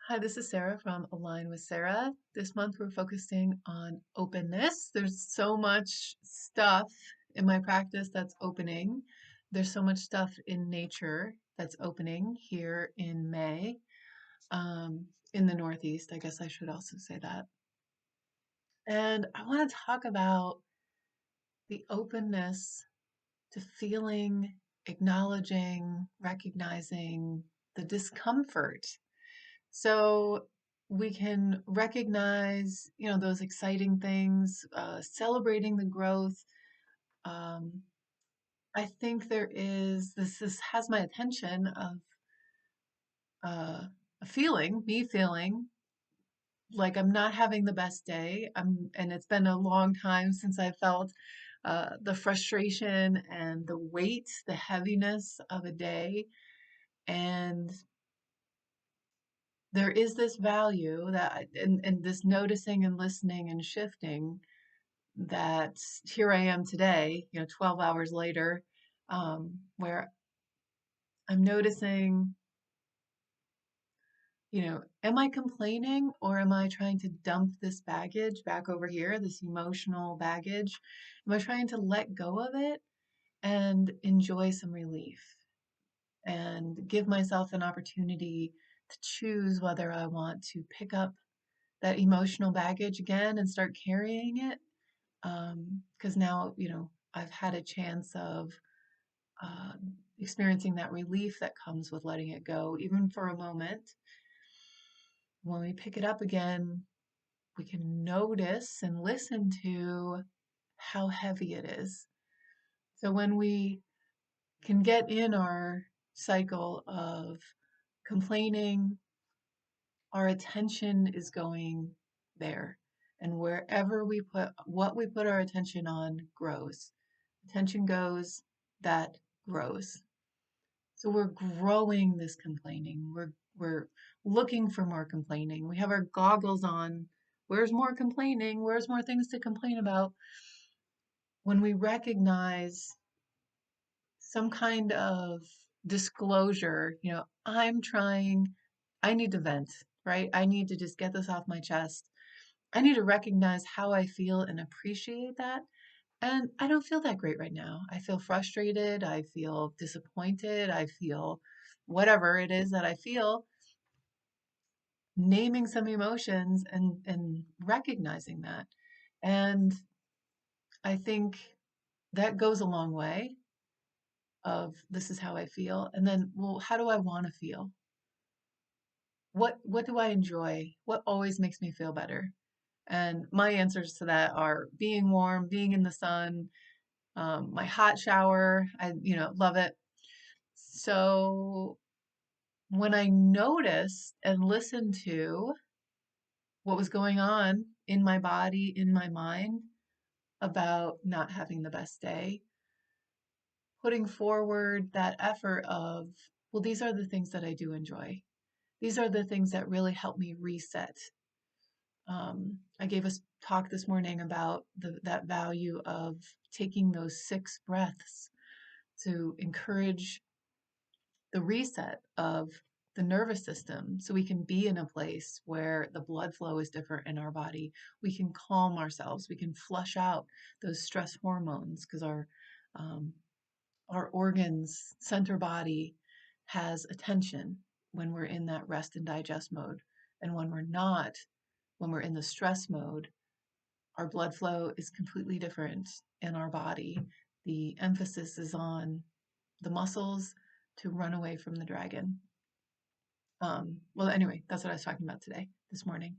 Hi, this is Sarah from Align with Sarah. This month we're focusing on openness. There's so much stuff in my practice that's opening. There's so much stuff in nature that's opening here in May, in the Northeast. I guess I should also say that. And I want to talk about the openness to feeling, acknowledging, recognizing the discomfort. So we can recognize, those exciting things, celebrating the growth. Um, I think this has my attention of a feeling, me feeling like I'm not having the best day. And it's been a long time since I felt the frustration and the weight, the heaviness of a day. And there is this value and this noticing and listening and shifting that here I am today, 12 hours later, where I'm noticing, am I complaining or am I trying to dump this baggage back over here, this emotional baggage? Am I trying to let go of it and enjoy some relief and give myself an opportunity to choose whether I want to pick up that emotional baggage again and start carrying it? Because now, I've had a chance of uh, experiencing that relief that comes with letting it go, even for a moment. When we pick it up again, we can notice and listen to how heavy it is. So when we can get in our cycle of complaining, our attention is going there. And wherever we put what we put our attention on grows. Attention goes, that grows. So we're growing this complaining. We're looking for more complaining. We have our goggles on. Where's more complaining? Where's more things to complain about? When we recognize some kind of disclosure, I need to vent, right? I need to just get this off my chest. I need to recognize how I feel and appreciate that. And I don't feel that great right now. I feel frustrated. I feel disappointed. I feel whatever it is that I feel, naming some emotions and recognizing that. And I think that goes a long way of this is how I feel. And then, well, how do I want to feel? What do I enjoy? What always makes me feel better? And my answers to that are being warm, being in the sun, my hot shower. I, love it. So when I noticed and listened to what was going on in my body, in my mind about not having the best day, putting forward that effort of, well, these are the things that I do enjoy. These are the things that really help me reset. I gave a talk this morning about that value of taking those 6 breaths to encourage the reset of the nervous system so we can be in a place where the blood flow is different in our body. We can calm ourselves. We can flush out those stress hormones because um, our organs, center body has attention when we're in that rest and digest mode. And when we're not, when we're in the stress mode, our blood flow is completely different in our body. The emphasis is on the muscles to run away from the dragon. Well, anyway, that's what I was talking about today, this morning.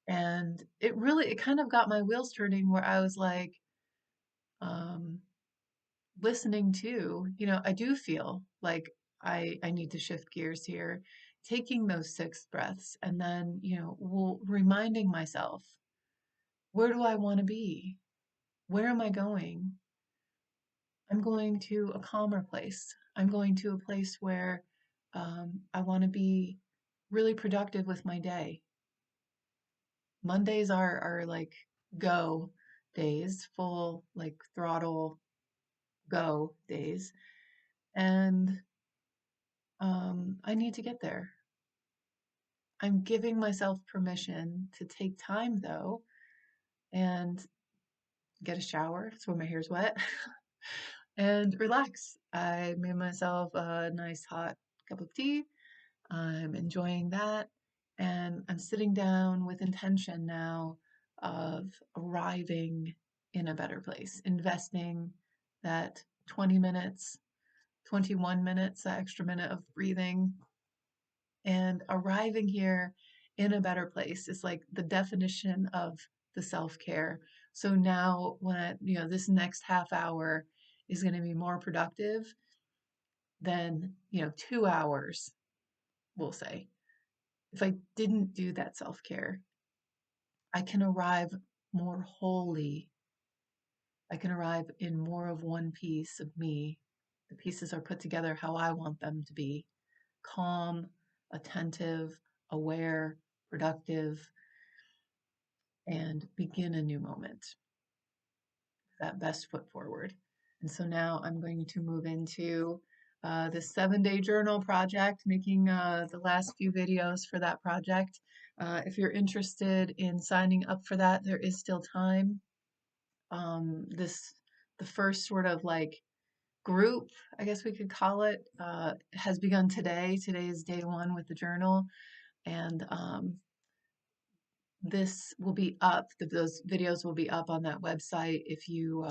And it kind of got my wheels turning where I was like, um, listening to, I do feel like I need to shift gears here, taking those 6 breaths and then, reminding myself, where do I want to be? Where am I going? I'm going to a calmer place. I'm going to a place where I want to be really productive with my day. Mondays are like go days, full like throttle go days. And I need to get there. I'm giving myself permission to take time though and get a shower so my hair's wet and relax. I made myself a nice hot cup of tea. I'm enjoying that. And I'm sitting down with intention now of arriving in a better place, investing that 20 minutes, 21 minutes, that extra minute of breathing, and arriving here in a better place is like the definition of the self-care. So now when this next half hour is going to be more productive than, 2 hours, we'll say. If I didn't do that self-care, I can arrive more wholly. I can arrive in more of one piece of me. The pieces are put together how I want them to be: calm, attentive, aware, productive, and begin a new moment. That best foot forward. And so now I'm going to move into this 7-day journal project, making the last few videos for that project. If you're interested in signing up for that, there is still time. The first sort of like group, I guess we could call it, has begun today. Today is day one with the journal, and this will be up. Those videos will be up on that website if you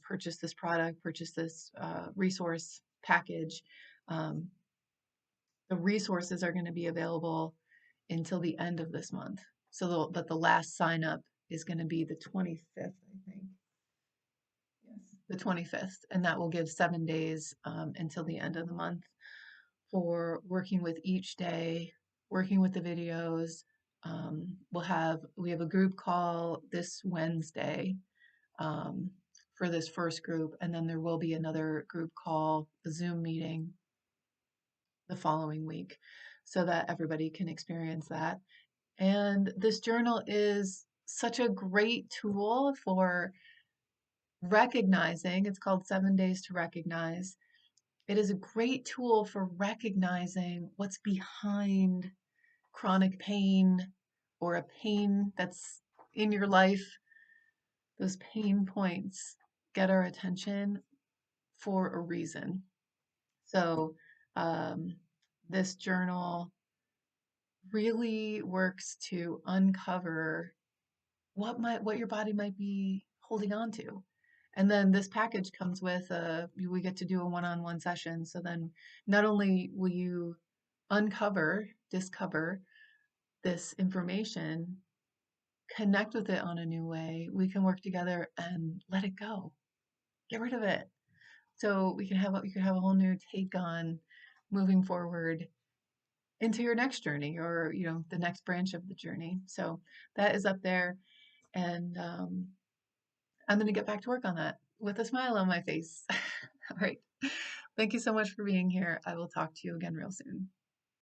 purchase this product, purchase this resource package. Um, the resources are going to be available until the end of this month. So that the last sign up is going to be the 25th, I think. Yes, the 25th, and that will give 7 days until the end of the month for working with each day, working with the videos. We have a group call this Wednesday um, for this first group, and then there will be another group call, a Zoom meeting the following week, so that everybody can experience that. And this journal is such a great tool for recognizing. It's called 7 Days to Recognize. It is a great tool for recognizing what's behind chronic pain or a pain that's in your life. Those pain points get our attention for a reason. So, um, this journal really works to uncover what your body might be holding on to. And then this package comes with we get to do a one-on-one session. So then not only will you discover this information, connect with it on a new way, we can work together and let it go. Get rid of it. So you can have a whole new take on moving forward into your next journey, or the next branch of the journey. So that is up there, and I'm going to get back to work on that with a smile on my face. All right. Thank you so much for being here. I will talk to you again real soon.